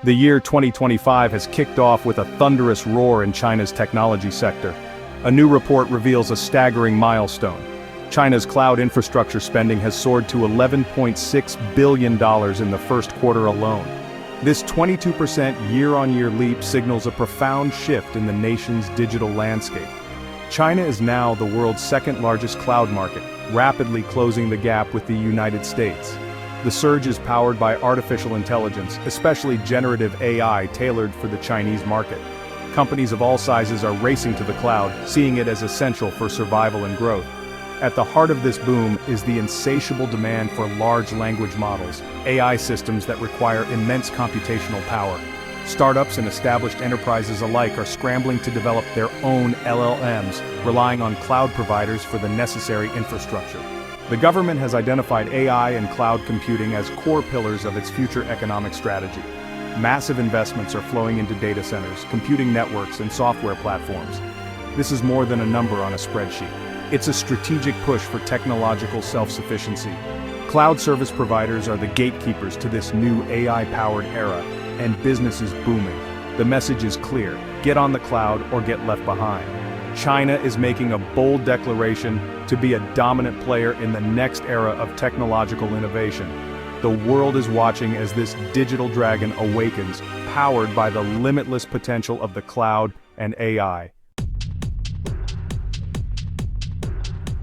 The year 2025 has kicked off with a thunderous roar in China's technology sector. A new report reveals a staggering milestone. China's cloud infrastructure spending has soared to $11.6 billion in the first quarter alone. This 22% year-on-year leap signals a profound shift in the nation's digital landscape. China is now the world's second-largest cloud market, rapidly closing the gap with the United States. The surge is powered by artificial intelligence, especially generative AI tailored for the Chinese market. Companies of all sizes are racing to the cloud, seeing it as essential for survival and growth. At the heart of this boom is the insatiable demand for large language models, AI systems that require immense computational power. Startups and established enterprises alike are scrambling to develop their own LLMs, relying on cloud providers for the necessary infrastructure. The government has identified AI and cloud computing as core pillars of its future economic strategy. Massive investments are flowing into data centers, computing networks, and software platforms. This is more than a number on a spreadsheet. It's a strategic push for technological self-sufficiency. Cloud service providers are the gatekeepers to this new AI-powered era, and business is booming. The message is clear: get on the cloud or get left behind. China is making a bold declaration to be a dominant player in the next era of technological innovation. The world is watching as this digital dragon awakens, powered by the limitless potential of the cloud and AI.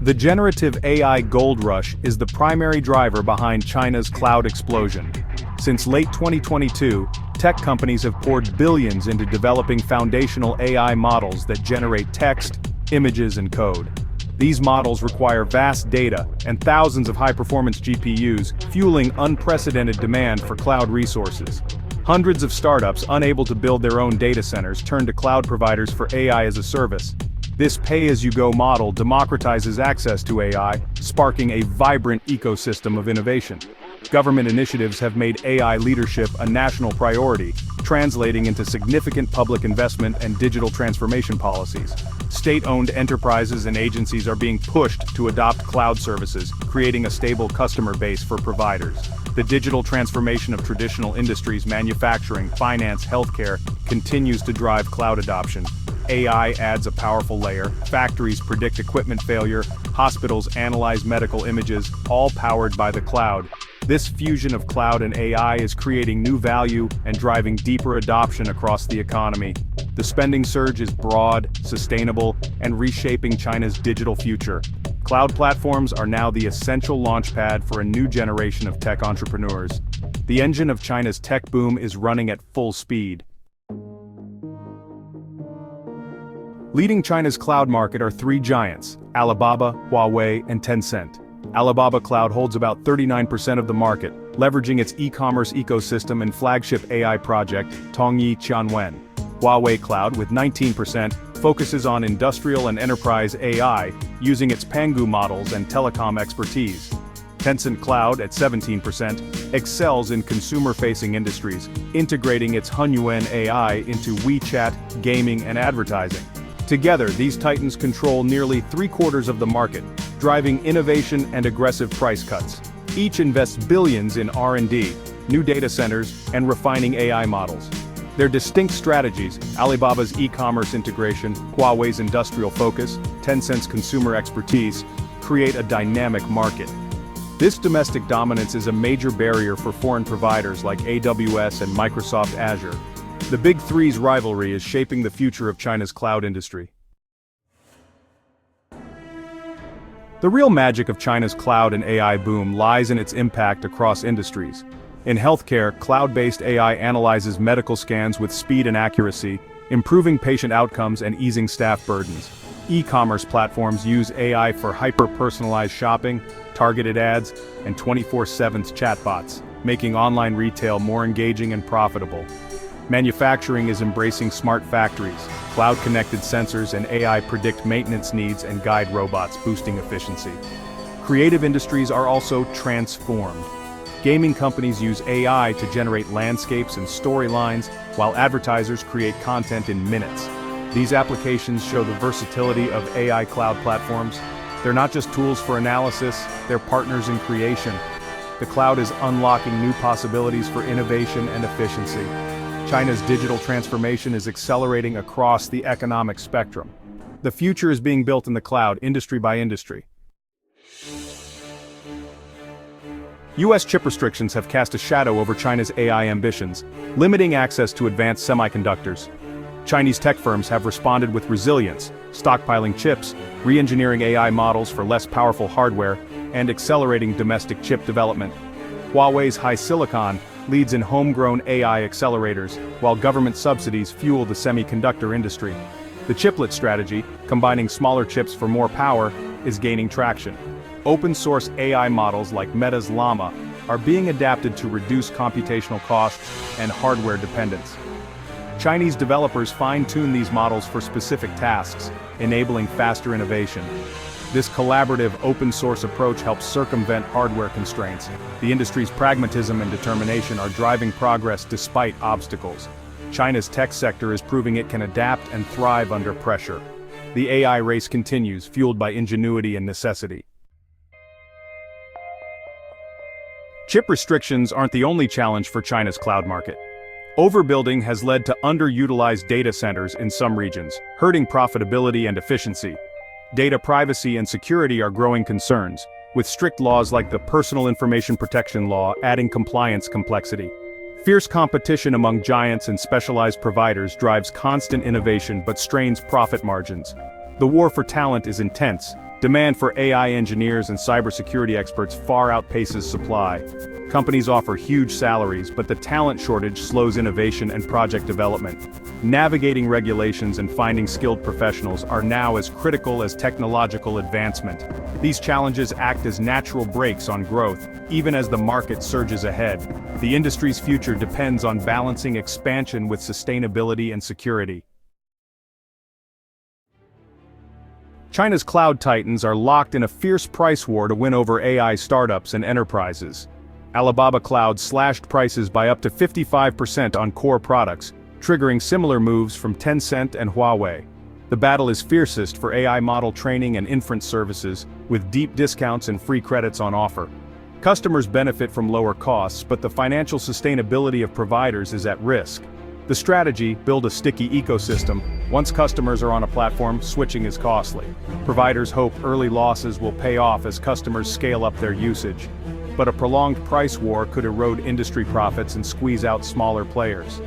The generative AI gold rush is the primary driver behind China's cloud explosion. Since late 2022, tech companies have poured billions into developing foundational AI models that generate text, images, and code. These models require vast data and thousands of high-performance GPUs, fueling unprecedented demand for cloud resources. Hundreds of startups unable to build their own data centers turn to cloud providers for AI as a service. This pay-as-you-go model democratizes access to AI, sparking a vibrant ecosystem of innovation. Government initiatives have made AI leadership a national priority, translating into significant public investment and digital transformation policies. State-owned enterprises and agencies are being pushed to adopt cloud services, creating a stable customer base for providers. The digital transformation of traditional industries, manufacturing, finance, healthcare, continues to drive cloud adoption. AI adds a powerful layer. Factories predict equipment failure, hospitals analyze medical images, all powered by the cloud. This fusion of cloud and AI is creating new value and driving deeper adoption across the economy. The spending surge is broad, sustainable, and reshaping China's digital future. Cloud platforms are now the essential launchpad for a new generation of tech entrepreneurs. The engine of China's tech boom is running at full speed. Leading China's cloud market are three giants: Alibaba, Huawei, and Tencent. Alibaba Cloud holds about 39% of the market, leveraging its e-commerce ecosystem and flagship AI project, Tongyi Qianwen. Huawei Cloud, with 19%, focuses on industrial and enterprise AI, using its Pangu models and telecom expertise. Tencent Cloud, at 17%, excels in consumer-facing industries, integrating its Hunyuan AI into WeChat, gaming, and advertising. Together, these titans control nearly three-quarters of the market, driving innovation and aggressive price cuts. Each invests billions in R&D, new data centers, and refining AI models. Their distinct strategies, Alibaba's e-commerce integration, Huawei's industrial focus, Tencent's consumer expertise, create a dynamic market. This domestic dominance is a major barrier for foreign providers like AWS and Microsoft Azure. The Big Three's rivalry is shaping the future of China's cloud industry. The real magic of China's cloud and AI boom lies in its impact across industries. In healthcare, cloud-based AI analyzes medical scans with speed and accuracy, improving patient outcomes and easing staff burdens. E-commerce platforms use AI for hyper-personalized shopping, targeted ads, and 24/7 chatbots, making online retail more engaging and profitable. Manufacturing is embracing smart factories. Cloud-connected sensors and AI predict maintenance needs and guide robots, boosting efficiency. Creative industries are also transformed. Gaming companies use AI to generate landscapes and storylines, while advertisers create content in minutes. These applications show the versatility of AI cloud platforms. They're not just tools for analysis, they're partners in creation. The cloud is unlocking new possibilities for innovation and efficiency. China's digital transformation is accelerating across the economic spectrum. The future is being built in the cloud, industry by industry. US chip restrictions have cast a shadow over China's AI ambitions, limiting access to advanced semiconductors. Chinese tech firms have responded with resilience, stockpiling chips, re-engineering AI models for less powerful hardware, and accelerating domestic chip development. Huawei's HiSilicon leads in homegrown AI accelerators, while government subsidies fuel the semiconductor industry. The chiplet strategy, combining smaller chips for more power, is gaining traction. Open-source AI models like Meta's Llama are being adapted to reduce computational costs and hardware dependence. Chinese developers fine-tune these models for specific tasks, enabling faster innovation. This collaborative open-source approach helps circumvent hardware constraints. The industry's pragmatism and determination are driving progress despite obstacles. China's tech sector is proving it can adapt and thrive under pressure. The AI race continues, fueled by ingenuity and necessity. Chip restrictions aren't the only challenge for China's cloud market. Overbuilding has led to underutilized data centers in some regions, hurting profitability and efficiency. Data privacy and security are growing concerns, with strict laws like the Personal Information Protection Law adding compliance complexity. Fierce competition among giants and specialized providers drives constant innovation but strains profit margins. The war for talent is intense. Demand for AI engineers and cybersecurity experts far outpaces supply. Companies offer huge salaries, but the talent shortage slows innovation and project development. Navigating regulations and finding skilled professionals are now as critical as technological advancement. These challenges act as natural brakes on growth, even as the market surges ahead. The industry's future depends on balancing expansion with sustainability and security. China's cloud titans are locked in a fierce price war to win over AI startups and enterprises. Alibaba Cloud slashed prices by up to 55% on core products, triggering similar moves from Tencent and Huawei. The battle is fiercest for AI model training and inference services, with deep discounts and free credits on offer. Customers benefit from lower costs, but the financial sustainability of providers is at risk. The strategy, build a sticky ecosystem. Once customers are on a platform, switching is costly. Providers hope early losses will pay off as customers scale up their usage. But a prolonged price war could erode industry profits and squeeze out smaller players.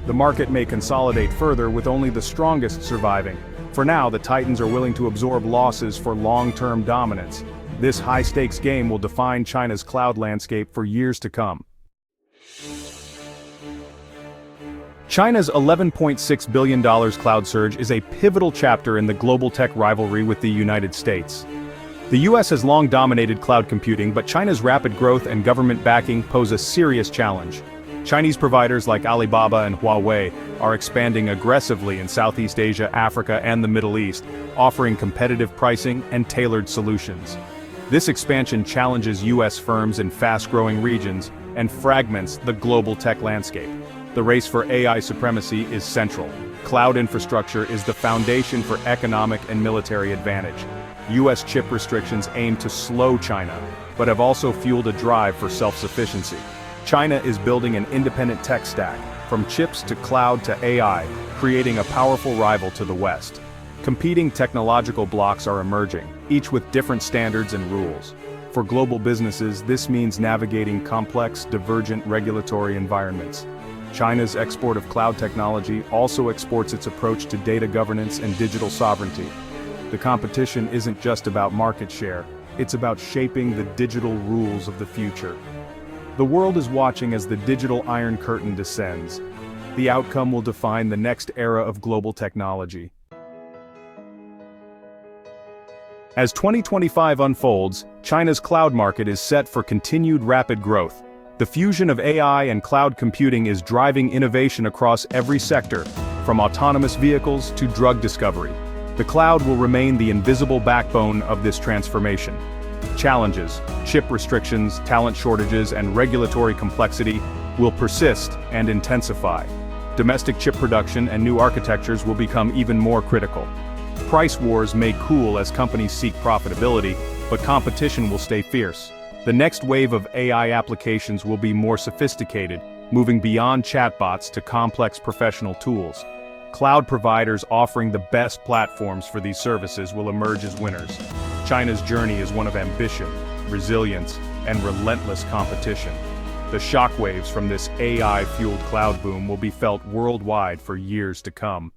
The market may consolidate further with only the strongest surviving. For now, the titans are willing to absorb losses for long-term dominance. This high-stakes game will define China's cloud landscape for years to come. China's $11.6 billion cloud surge is a pivotal chapter in the global tech rivalry with the United States. The US has long dominated cloud computing, but China's rapid growth and government backing pose a serious challenge. Chinese providers like Alibaba and Huawei are expanding aggressively in Southeast Asia, Africa, and the Middle East, offering competitive pricing and tailored solutions. This expansion challenges US firms in fast-growing regions and fragments the global tech landscape. The race for AI supremacy is central. Cloud infrastructure is the foundation for economic and military advantage. US chip restrictions aim to slow China, but have also fueled a drive for self-sufficiency. China is building an independent tech stack, from chips to cloud to AI, creating a powerful rival to the West. Competing technological blocks are emerging, each with different standards and rules. For global businesses, this means navigating complex, divergent regulatory environments. China's export of cloud technology also exports its approach to data governance and digital sovereignty. The competition isn't just about market share, it's about shaping the digital rules of the future. The world is watching as the digital Iron Curtain descends. The outcome will define the next era of global technology. As 2025 unfolds, China's cloud market is set for continued rapid growth. The fusion of AI and cloud computing is driving innovation across every sector, from autonomous vehicles to drug discovery. The cloud will remain the invisible backbone of this transformation. Challenges, chip restrictions, talent shortages, and regulatory complexity will persist and intensify. Domestic chip production and new architectures will become even more critical. Price wars may cool as companies seek profitability, but competition will stay fierce. The next wave of AI applications will be more sophisticated, moving beyond chatbots to complex professional tools. Cloud providers offering the best platforms for these services will emerge as winners. China's journey is one of ambition, resilience, and relentless competition. The shockwaves from this AI-fueled cloud boom will be felt worldwide for years to come.